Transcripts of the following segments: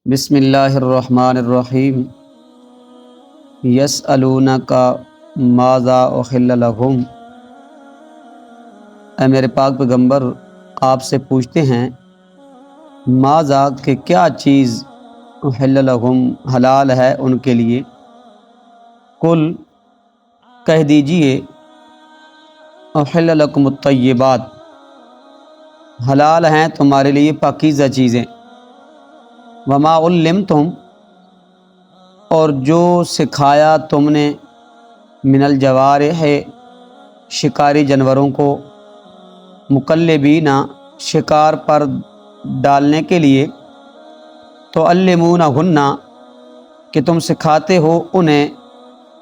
بسم اللہ الرحمن الرحیم یسألونک ماذا احل لہم۔ اے میرے پاک پیغمبر، آپ سے پوچھتے ہیں ماذا کہ کیا چیز احل لہم حلال ہے ان کے لیے۔ قل کہہ دیجئے احل لکم الطیبات، حلال ہیں تمہارے لیے پاکیزہ چیزیں۔ وما علمتم، اور جو سکھایا تم نے، من الجوارح شکاری جانوروں کو، مقلبین شکار پر ڈالنے کے لیے، تعلمونہن کہ تم سکھاتے ہو انہیں،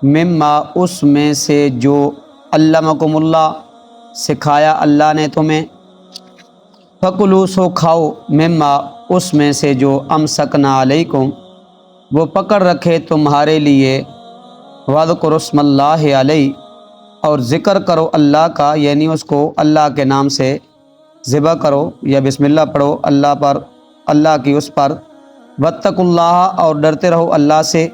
مما اس میں سے جو علمکم اللہ سکھایا اللہ نے تمہیں، فکلوا سو کھاؤ، مما اس میں سے جو امسکنا علیکم وہ پکڑ رکھے تمہارے لیے، واذکروا اسم اللہ علیہ اور ذکر کرو اللہ کا، یعنی اس کو اللہ کے نام سے ذبح کرو یا بسم اللہ پڑھو اللہ پر، اللہ کی اس پر۔ واتقوا اللہ اور ڈرتے رہو اللہ سے،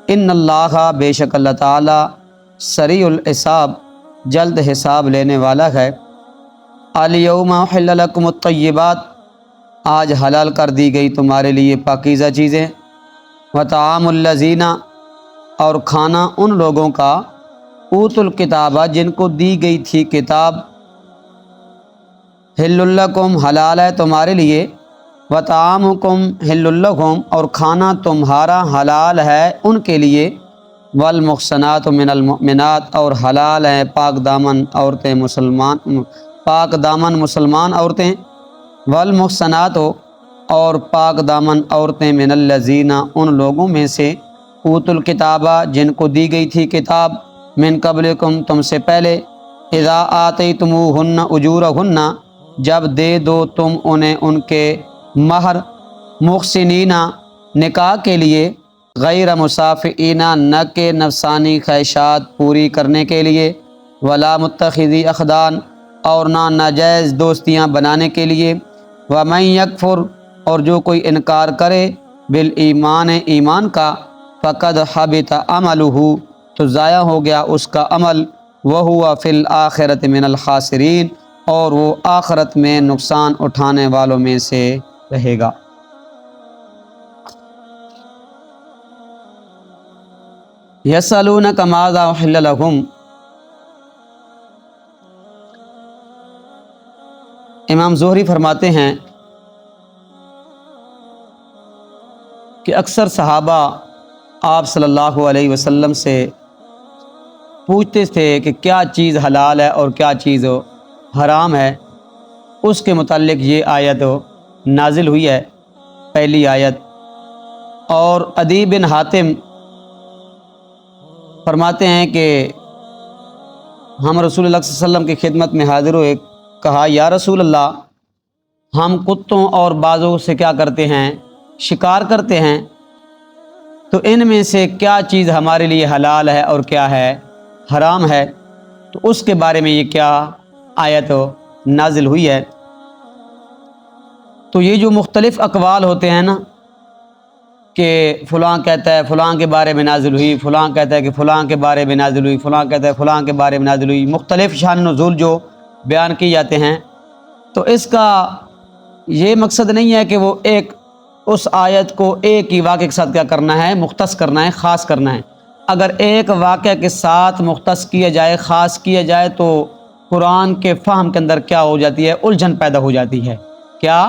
ان اللہ بے شک اللہ تعالی سریع الحساب جلد حساب لینے والا ہے۔ الیوم احل لکم الطیبات، آج حلال کر دی گئی تمہارے لیے پاکیزہ چیزیں۔ وطعام الذین، اور کھانا ان لوگوں کا، اوتوا الکتابہ جن کو دی گئی تھی کتاب، حل لکم حلال ہے تمہارے لیے، وطعامکم حل لہم اور کھانا تمہارا حلال ہے ان کے لیے، والمحصنات من المؤمنات اور حلال ہیں پاک دامن عورتیں مسلمان عورتیں، والمحصنات اور پاک دامن عورتیں، من الذین ان لوگوں میں سے، اوتوا الکتابہ جن کو دی گئی تھی کتاب، من قبلکم تم سے پہلے، اذا آتیتموہن اجورہن جب دے دو تم انہیں ان کے مہر، محسنین نکاح کے لیے، غیر مسافئین نہ کہ نفسانی خواہشات پوری کرنے کے لیے، ولا متخذی اخدان اور نہ ناجائز دوستیاں بنانے کے لیے، ومن یکفر اور جو کوئی انکار کرے، بالایمان ایمان کا، فقد حبط عملہ تو ضائع ہو گیا اس کا عمل، وہو فی الآخرۃ من الخاسرین اور وہ آخرت میں نقصان اٹھانے والوں میں سے رہے گا۔ یسألونک ماذا احل لہم، امام زہری فرماتے ہیں کہ اکثر صحابہ آپ صلی اللہ علیہ وسلم سے پوچھتے تھے کہ کیا چیز حلال ہے اور کیا چیز حرام ہے۔ اس کے متعلق یہ آیت نازل ہوئی ہے، پہلی آیت۔ اور عدی بن حاتم فرماتے ہیں کہ ہم رسول اللہ صلی اللہ علیہ وسلم کی خدمت میں حاضر ہوئے، کہا یا رسول اللہ، ہم کتوں اور بازوں سے کیا کرتے ہیں؟ شکار کرتے ہیں، تو ان میں سے کیا چیز ہمارے لیے حلال ہے اور کیا ہے حرام ہے؟ تو اس کے بارے میں یہ کیا آیت نازل ہوئی ہے۔ تو یہ جو مختلف اقوال ہوتے ہیں نا، کہ فلاں کہتا ہے فلاں کے بارے میں نازل ہوئی، فلاں کہتا ہے کہ فلاں کے بارے میں نازل ہوئی، فلاں کہتا ہے فلاں کے بارے میں نازل ہوئی، مختلف شان نزول جو بیان کی جاتے ہیں، تو اس کا یہ مقصد نہیں ہے کہ وہ ایک اس آیت کو ایک ہی واقعے کے ساتھ کیا کرنا ہے، مختص کرنا ہے، خاص کرنا ہے۔ اگر ایک واقعہ کے ساتھ مختص کیا جائے، خاص کیا جائے، تو قرآن کے فہم کے اندر کیا ہو جاتی ہے؟ الجھن پیدا ہو جاتی ہے۔ کیا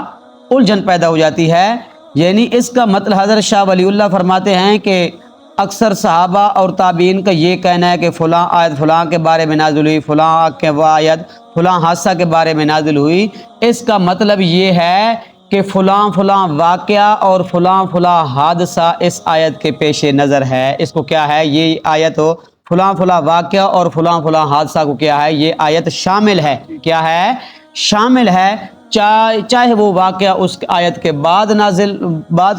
الجھن پیدا ہو جاتی ہے؟ یعنی اس کا مطلب حضرت شاہ ولی اللہ فرماتے ہیں کہ اکثر صحابہ اور تابعین کا یہ کہنا ہے کہ فلاں آیت فلاں کے بارے میں نازل ہوئی، فلاں کے آیت فلاں حادثہ کے بارے میں نازل ہوئی، اس کا مطلب یہ ہے کہ فلاں فلاں واقعہ اور فلاں فلاں حادثہ اس آیت کے پیش نظر ہے۔ اس کو کیا ہے؟ یہ آیت فلاں فلاں واقعہ اور فلاں فلاں حادثہ کو کیا ہے؟ یہ آیت شامل ہے۔ کیا ہے؟ شامل ہے، چاہے وہ واقعہ اس آیت کے بعد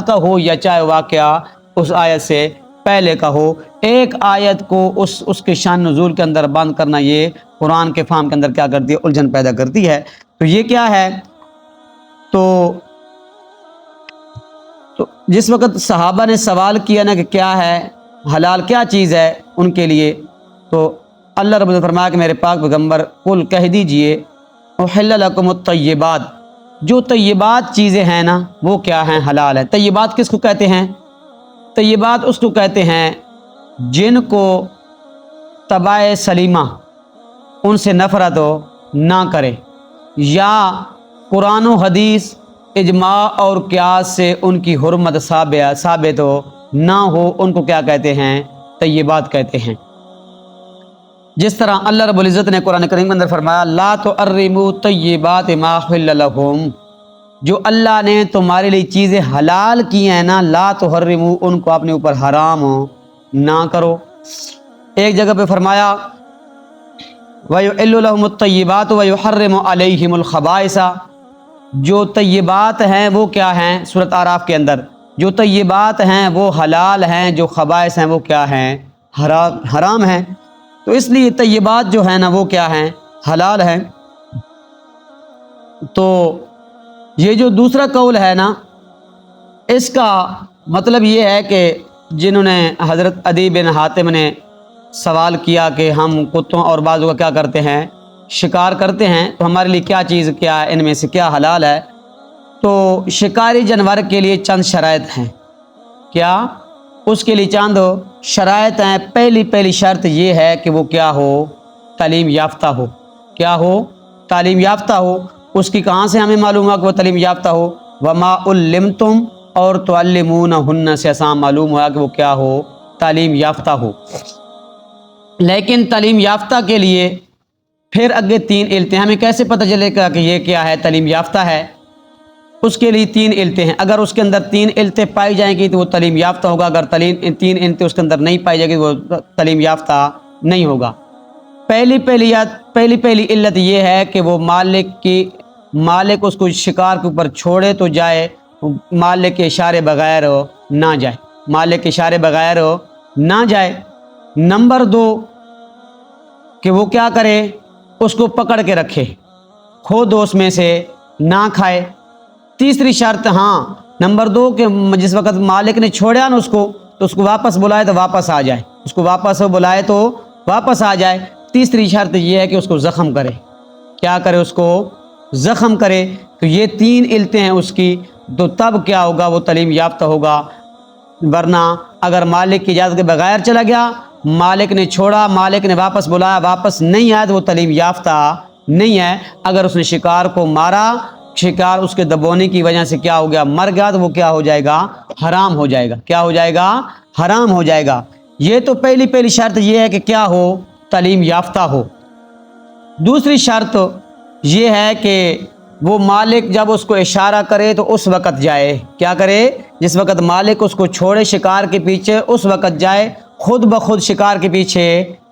کا ہو یا چاہے واقعہ اس آیت سے پہلے کا ہو۔ ایک آیت کو اس کے شان نزول کے اندر بند کرنا یہ قرآن کے فہم کے اندر کیا کرتی ہے؟ الجھن پیدا کرتی ہے۔ تو یہ کیا ہے؟ تو تو جس وقت صحابہ نے سوال کیا نا کہ کیا ہے حلال، کیا چیز ہے ان کے لیے، تو اللہ رب العزت فرمایا کہ میرے پاک پیغمبر قل کہہ دیجئے احل لکم الطیبات، جو طیبات چیزیں ہیں نا وہ کیا ہیں، حلال ہے۔ طیبات کس کو کہتے ہیں؟ طیبات اس کو کہتے ہیں جن کو طبع سلیمہ ان سے نفرت ہو نہ کرے، یا قرآن و حدیث اجماع اور قیاس سے ان کی حرمت ثابت ہو نہ ہو، ان کو کیا کہتے ہیں؟ طیبات کہتے ہیں۔ جس طرح اللہ رب العزت نے قرآن کریم کے اندر فرمایا لا تحرموا طیبات ما احل لکم، جو اللہ نے تمہارے لیے چیزیں حلال کی ہیں نا، لا تحرموا، ان کو اپنے اوپر حرام نہ کرو۔ ایک جگہ پہ فرمایا وَيُحِلُّ لَهُمُ الطَّيِّبَاتُ وَيُحَرِّمُ عَلَيْهِمُ الْخَبَائِثَ، جو طیبات ہیں وہ کیا ہیں؟ سورۃ اعراف کے اندر جو طیبات ہیں وہ حلال ہیں، جو خبائث ہیں وہ کیا ہیں؟ حرام ہیں۔ تو اس لیے طیبات جو ہیں نا وہ کیا ہیں؟ حلال ہیں۔ تو یہ جو دوسرا قول ہے نا، اس کا مطلب یہ ہے کہ جنہوں نے حضرت عدی بن حاتم نے سوال کیا کہ ہم کتوں اور بازو کا کیا کرتے ہیں؟ شکار کرتے ہیں، تو ہمارے لیے کیا چیز، کیا ہے ان میں سے کیا حلال ہے؟ تو شکاری جانور کے لیے چند شرائط ہیں۔ کیا؟ اس کے لیے چند شرائط ہیں۔ پہلی شرط یہ ہے کہ وہ کیا ہو؟ تعلیم یافتہ ہو۔ کیا ہو؟ تعلیم یافتہ ہو۔ اس کی کہاں سے ہمیں معلوم ہوا کہ وہ تعلیم یافتہ ہو؟ وما علمتم، اور تعلمونہن سے آسان معلوم ہوا کہ وہ کیا ہو؟ تعلیم یافتہ ہو۔ لیکن تعلیم یافتہ کے لیے پھر آگے 3 علتیں، ہمیں کیسے پتہ چلے گا کہ یہ کیا ہے؟ تعلیم یافتہ ہے۔ اس کے لیے 3 علتیں ہیں، اگر اس کے اندر 3 علتیں پائی جائیں گی تو وہ تعلیم یافتہ ہوگا، اگر 3 علتیں اس کے اندر نہیں پائی جائے گی تو وہ تعلیم یافتہ نہیں ہوگا۔ پہلی علت یہ ہے کہ وہ مالک اس کو شکار کے اوپر چھوڑے تو جائے، مالک کے اشارے بغیر نہ جائے، مالک کے اشارے بغیر نہ جائے۔ نمبر 2 کہ وہ کیا کرے؟ اس کو پکڑ کے رکھے، خود اس میں سے نہ کھائے۔ تیسری شرط، ہاں نمبر 2 کہ جس وقت مالک نے چھوڑا نا اس کو، تو اس کو واپس بلائے تو واپس آ جائے، اس کو واپس بلائے تو واپس آ جائے۔ تیسری شرط یہ ہے کہ اس کو زخم کرے۔ کیا کرے؟ اس کو زخم کرے۔ تو یہ 3 علتیں ہیں اس کی، تو تب کیا ہوگا؟ وہ تعلیم یافتہ ہوگا۔ ورنہ اگر مالک کی اجازت کے بغیر چلا گیا، مالک نے چھوڑا، مالک نے واپس بلایا، واپس نہیں آیا، تو وہ تعلیم یافتہ نہیں ہے۔ اگر اس نے شکار کو مارا، شکار اس کے دبونے کی وجہ سے کیا ہو گیا؟ مر گیا، تو وہ کیا ہو جائے گا؟ حرام ہو جائے گا۔ کیا ہو جائے گا؟ حرام ہو جائے گا۔ یہ تو پہلی شرط یہ ہے کہ کیا ہو؟ تعلیم یافتہ ہو۔ دوسری شرط یہ ہے کہ وہ مالک جب اس کو اشارہ کرے تو اس وقت جائے۔ کیا کرے؟ جس وقت مالک اس کو چھوڑے شکار کے پیچھے، اس وقت جائے، خود بخود شکار کے پیچھے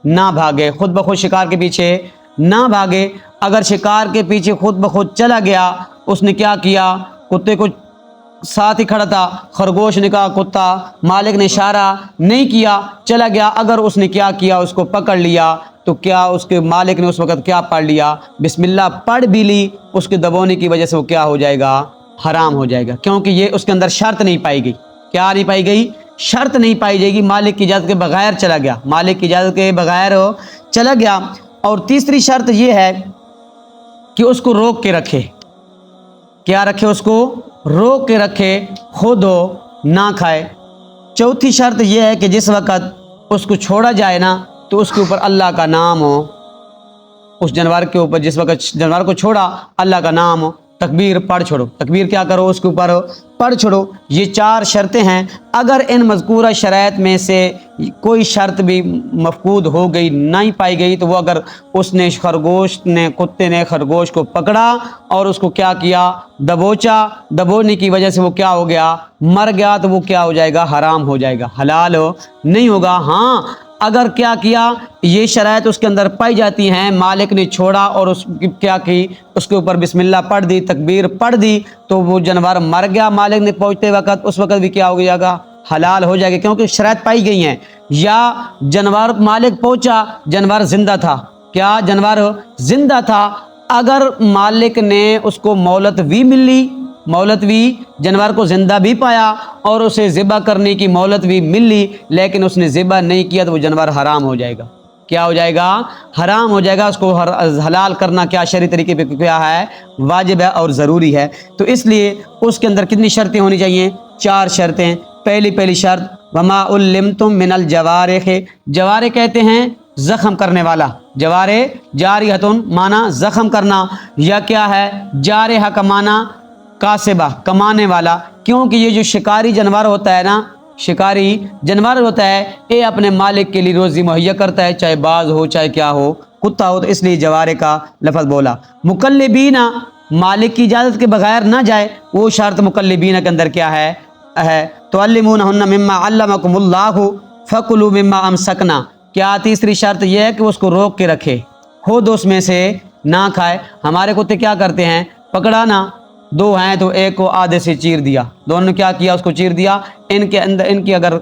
نہ بھاگے، خود بخود شکار کے پیچھے نہ بھاگے۔ اگر شکار کے پیچھے خود بخود چلا گیا، اس نے کیا کیا؟ کتے کو ساتھ ہی کھڑا تھا، خرگوش نے کہا کتا، مالک نے اشارہ نہیں کیا، چلا گیا، اگر اس نے کیا کیا؟ اس کو پکڑ لیا، تو کیا اس کے مالک نے اس وقت کیا پڑھ لیا؟ بسم اللہ پڑھ بھی لی، اس کے دبونے کی وجہ سے وہ کیا ہو جائے گا؟ حرام ہو جائے گا، کیونکہ یہ اس کے اندر شرط نہیں پائی گئی۔ کیا نہیں پائی گئی؟ شرط نہیں پائی جائے گی، مالک کی اجازت کے بغیر چلا گیا، مالک کی اجازت کے بغیر چلا گیا۔ اور تیسری شرط یہ ہے کہ اس کو روک کے رکھے۔ کیا رکھے؟ اس کو روک کے رکھے، خود نہ کھائے۔ چوتھی شرط یہ ہے کہ جس وقت اس کو چھوڑا جائے نا، تو اس کے اوپر اللہ کا نام ہو، اس جانور کے اوپر جس وقت جانور کو چھوڑا اللہ کا نام ہو، تکبیر پڑھ چھوڑو، تکبیر کیا کرو؟ اس کے اوپر پڑھ چھوڑو۔ یہ 4 شرطیں ہیں۔ اگر ان مذکورہ شرائط میں سے کوئی شرط بھی مفقود ہو گئی، نہیں پائی گئی، تو وہ اگر اس نے کتے نے خرگوش کو پکڑا اور اس کو کیا کیا؟ دبوچا، دبونے کی وجہ سے وہ کیا ہو گیا؟ مر گیا، تو وہ کیا ہو جائے گا؟ حرام ہو جائے گا، حلال نہیں ہوگا۔ ہاں اگر کیا کیا؟ یہ شرائط اس کے اندر پائی جاتی ہیں، مالک نے چھوڑا اور اس کی کیا کی؟ اس کے اوپر بسم اللہ پڑھ دی، تکبیر پڑھ دی، تو وہ جانور مر گیا مالک نے پہنچتے وقت، اس وقت بھی کیا ہو جائے گا؟ حلال ہو جائے گا، کیونکہ شرائط پائی گئی ہیں۔ یا جانور مالک پہنچا، جانور زندہ تھا، کیا جانور زندہ تھا، اگر مالک نے اس کو مہلت بھی ملی مہلت بھی جانور کو زندہ بھی پایا اور اسے ذبح کرنے کی مہلت بھی مل لی، لیکن اس نے ذبح نہیں کیا تو وہ جانور حرام ہو جائے گا۔ کیا ہو جائے گا؟ حرام ہو جائے گا۔ اس کو حلال کرنا کیا شرعی طریقے پہ کیا ہے؟ واجب ہے اور ضروری ہے۔ تو اس لیے اس کے اندر کتنی شرطیں ہونی چاہیے؟ 4 شرطیں۔ پہلی شرط وما علمتم من الجوارح، جوارح کہتے ہیں زخم کرنے والا، جوارح جاریحتن معنی زخم کرنا، یا کیا ہے جارحہ کا معنی کاسبہ کمانے والا، کیونکہ یہ جو شکاری جانور ہوتا ہے نا، شکاری جانور ہوتا ہے یہ اپنے مالک کے لیے روزی مہیا کرتا ہے، چاہے باز ہو چاہے کیا ہو، کتا ہو، تو اس لیے جوارح کا لفظ بولا۔ مکلبین مالک کی اجازت کے بغیر نہ جائے، وہ شرط مکلبین کے اندر کیا ہے؟ تعلمونہن مما علمکم اللہ فکلوا مما امسکنا، کیا تیسری شرط یہ ہے کہ اس کو روک کے رکھے، خود اس میں سے نہ کھائے۔ ہمارے کتے کیا کرتے ہیں؟ پکڑا نا، 2 ہیں تو ایک کو آدھے سے چیر دیا، دونوں نے کیا کیا؟ اس کو چیر دیا۔ ان کے اندر ان کی اگر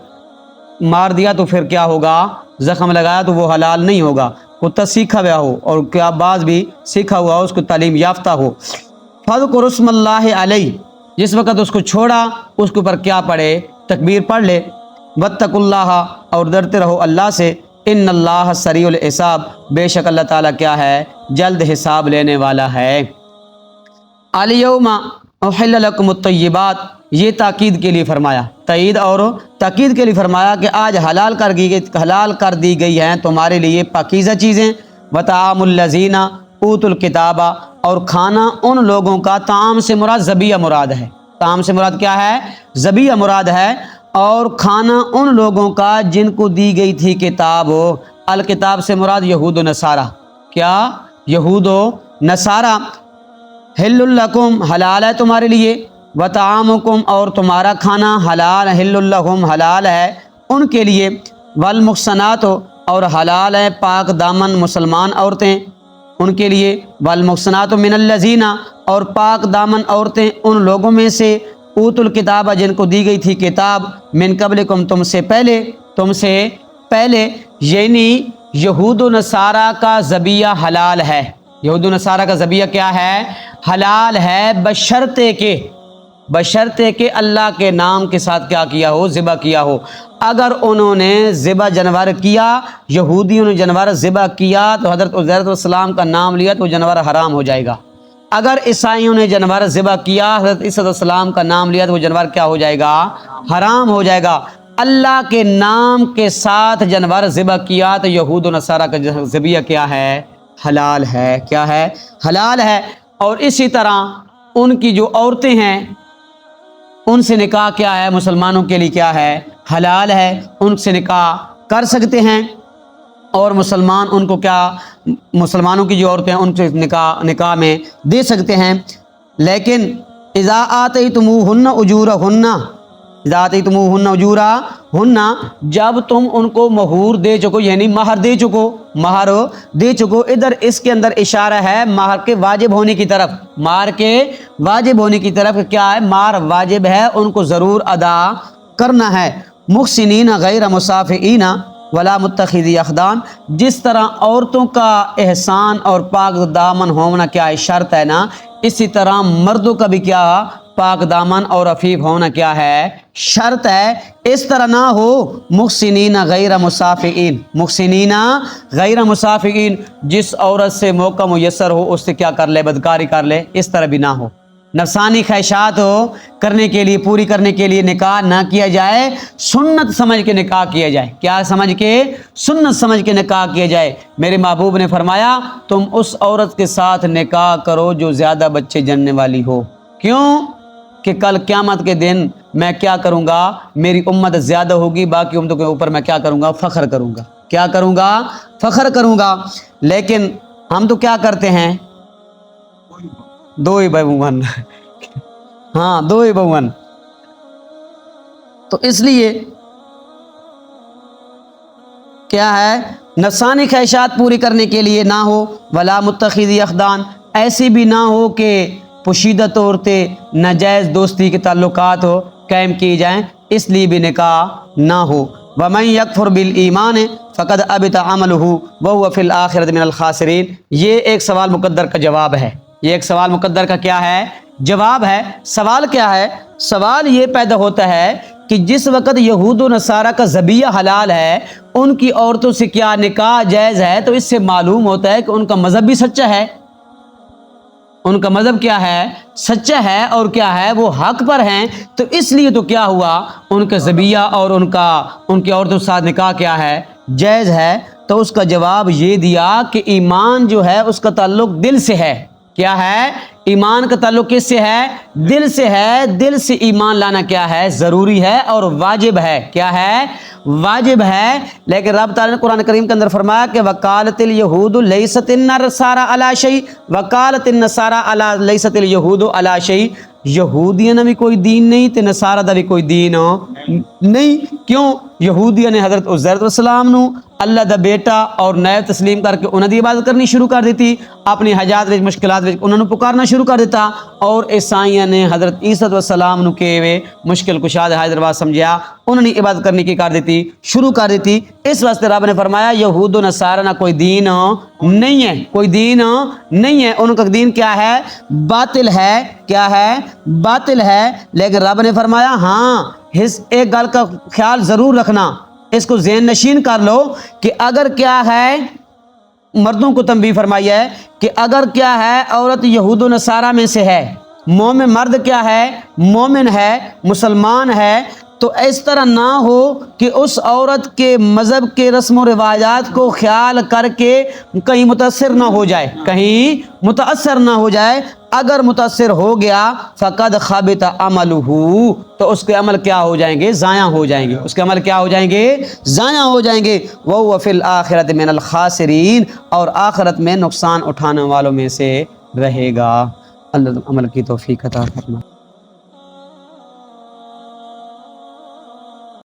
مار دیا تو پھر کیا ہوگا؟ زخم لگایا تو وہ حلال نہیں ہوگا۔ کتا سیکھا ہوا ہو اور کیا باز بھی سیکھا ہوا ہو، اس کو تعلیم یافتہ ہو۔ فذکر اسم اللہ علیہ، جس وقت اس کو چھوڑا اس کے اوپر کیا پڑھے؟ تکبیر پڑھ لے۔ واتقوا اللہ، اور ڈرتے رہو اللہ سے، ان اللہ سریع الحساب، بے شک اللہ تعالیٰ کیا ہے؟ جلد حساب لینے والا ہے۔ الیوم احل لکم الطیبات، یہ تاکید کے لیے فرمایا، تائید اور تاکید کے لیے فرمایا کہ آج حلال کر دی گئی ہیں تمہارے لیے پاکیزہ چیزیں۔ وطعام الذین اوتوا الکتاب، اور کھانا ان لوگوں کا، طعام سے مراد ذبیحہ مراد ہے، طعام سے مراد کیا ہے؟ ذبیحہ مراد ہے، اور کھانا ان لوگوں کا جن کو دی گئی تھی کتاب۔ الکتاب سے مراد یہود و نصارہ، کیا؟ یہود و نصارہ۔ حل لکم، حلال ہے تمہارے لیے، وطعامکم، اور تمہارا کھانا حلال، حل لہم، حلال ہے ان کے لیے، والمحصنات، اور حلال ہے پاک دامن مسلمان عورتیں ان کے لیے، والمحصنات من الذین، اور پاک دامن عورتیں ان لوگوں میں سے، اوتوا الکتاب، جن کو دی گئی تھی کتاب، من قبلکم، تم سے پہلے، یعنی یہود و نصارہ کا ذبیحہ حلال ہے۔ یہود و نصارہ کا ذبیحہ کیا ہے؟ حلال ہے، بشرطے کہ اللہ کے نام کے ساتھ کیا کیا ہو؟ ذبح کیا ہو۔ اگر انہوں نے ذبح جانور کیا، یہودیوں نے جانور ذبح کیا تو حضرت عزیر علیہ السلام کا نام لیا تو جانور حرام ہو جائے گا۔ اگر عیسائیوں نے جانور ذبح کیا، حضرت عیسی علیہ السلام کا نام لیا تو وہ جانور کیا ہو جائے گا؟ حرام ہو جائے گا۔ اللہ کے نام کے ساتھ جانور ذبح کیا تو یہود و نصارہ کا ذبیحہ کیا ہے؟ حلال ہے۔ کیا ہے؟ حلال ہے۔ اور اسی طرح ان کی جو عورتیں ہیں ان سے نکاح کیا ہے؟ مسلمانوں کے لیے کیا ہے؟ حلال ہے، ان سے نکاح کر سکتے ہیں، اور مسلمان ان کو کیا؟ مسلمانوں کی جو عورتیں ہیں ان سے نکاح میں دے سکتے ہیں۔ لیکن اذا آتیتموہن اجورہن، اذا آتیتموہن اجورہن، جب تم ان کو مہور دے چکو، یعنی مہر دے چکو، ادھر اس کے اندر اشارہ ہے مہر کے واجب ہونے کی طرف، مہر کے واجب ہونے کی طرف۔ کیا ہے؟ مہر واجب ہے، ان کو ضرور ادا کرنا ہے۔ محسنین غیر مسافحین ولا متخذی اخدان، جس طرح عورتوں کا احسان اور پاک دامن ہونا کیا ہے؟ شرط ہے نا، اسی طرح مردوں کا بھی کیا؟ پاک دامن اور عفیف ہونا کیا ہے؟ شرط ہے۔ اس طرح نہ ہو محسنین غیر مسافحین، محسنین غیر مسافحین، جس عورت سے موقع میسر ہو اس سے کیا کر لے؟ بدکاری کر لے، اس طرح بھی نہ ہو۔ نفسانی خواہشات کرنے کے لیے، پوری کرنے کے لیے نکاح نہ کیا جائے، سنت سمجھ کے نکاح کیا جائے۔ کیا سمجھ کے؟ سنت سمجھ کے نکاح کیا جائے۔ میرے محبوب نے فرمایا تم اس عورت کے ساتھ نکاح کرو جو زیادہ بچے جننے والی ہو۔ کیوں؟ کہ کل قیامت کے دن میں کیا کروں گا؟ میری امت زیادہ ہوگی، باقی امتوں کے اوپر میں کیا کروں گا؟ فخر کروں گا۔ کیا کروں گا؟ فخر کروں گا۔ لیکن ہم تو کیا کرتے ہیں؟ 2 ہی بہن، ہاں 2 ہی بہن۔ تو اس لیے کیا ہے؟ نفسانی خواہشات پوری کرنے کے لیے نہ ہو، ولا متخذی اخدان، ایسی بھی نہ ہو کہ پوشیدہ طور پہ ناجائز دوستی کے تعلقات قائم کی جائیں، اس لیے بھی نکاح نہ ہو۔ وَمَن يَكْفُرْ بِالْإِيمَانِ فَقَدْ حَبِطَ عَمَلُهُ وَهُوَ فِي الْآخِرَةِ مِنَ الْخَاسِرِينَ۔ یہ ایک سوال مقدر کا جواب ہے، یہ ایک سوال مقدر کا کیا ہے؟ جواب ہے، سوال کیا ہے؟ سوال یہ پیدا ہوتا ہے کہ جس وقت یہود و نصارہ کا ذبیحہ حلال ہے، ان کی عورتوں سے کیا نکاح جائز ہے، تو اس سے معلوم ہوتا ہے کہ ان کا مذہب بھی سچا ہے، ان کا مذہب کیا ہے؟ سچا ہے، اور کیا ہے؟ وہ حق پر ہیں۔ تو اس لیے تو کیا ہوا، ان کا ذبیحہ اور ان کی عورتوں کے ساتھ نکاح کیا ہے؟ جائز ہے۔ تو اس کا جواب یہ دیا کہ ایمان جو ہے اس کا تعلق دل سے ہے۔ کیا ہے؟ ایمان کا تعلق کس سے ہے؟ دل سے ہے۔ دل سے ایمان لانا کیا ہے؟ ضروری ہے اور واجب ہے۔ کیا ہے؟ واجب ہے۔ لیکن رب تعالیٰ نے قرآن کریم کے اندر فرمایا کہ وقالت الیہود لیست النصارى علی شیء وقالت النصارى لیست الیہود علی شیء، یہودیاں نے بھی کوئی دین نہیں تے نصارہ دا بھی کوئی دین نہیں۔ کیوں؟ یہودیاں نے حضرت عزیر علیہ السلام نو اللہ دا بیٹا اور نیب تسلیم کر کے انہاں دی عبادت کرنی شروع کر دیتی، اپنی حاجات وچ مشکلات وچ انہاں نو پکارنا شروع کر دیتا، اور عیسائیاں نے حضرت عیسیٰ علیہ السلام نو کہ مشکل کشا حاضر باز سمجھیا، انہوں نے عبادت کرنے کی کر دیتی، شروع کر دیتی۔ اس واسطے رب نے فرمایا یہود و نصارہ نہ کوئی دین نہیں ہے، کوئی دین نہیں ہے، ان کا دین کیا ہے؟ باطل ہے۔ کیا ہے؟ باطل ہے۔ لیکن رب نے فرمایا ہاں ایک گل کا خیال ضرور رکھنا، اس کو ذہن نشین کر لو کہ اگر کیا ہے، مردوں کو تنبیہ فرمائی ہے کہ اگر کیا ہے عورت یہود و نصارہ میں سے ہے، مومن مرد کیا ہے؟ مومن ہے، مسلمان ہے، تو اس طرح نہ ہو کہ اس عورت کے مذہب کے رسم و رواجات کو خیال کر کے کہیں متاثر نہ ہو جائے، کہیں متاثر نہ ہو جائے۔ اگر متاثر ہو گیا فقد خابط عملہ، تو اس کے عمل کیا ہو جائیں گے؟ ضائع ہو جائیں گے۔ اس کے عمل کیا ہو جائیں گے؟ ضائع ہو جائیں گے۔ وَهُوَ فِي الْآخِرَةِ مِنَ الْخَاسِرِينَ، اور آخرت میں نقصان اٹھانے والوں میں سے رہے گا۔ اللہ عمل کی توفیق عطا فرمائے۔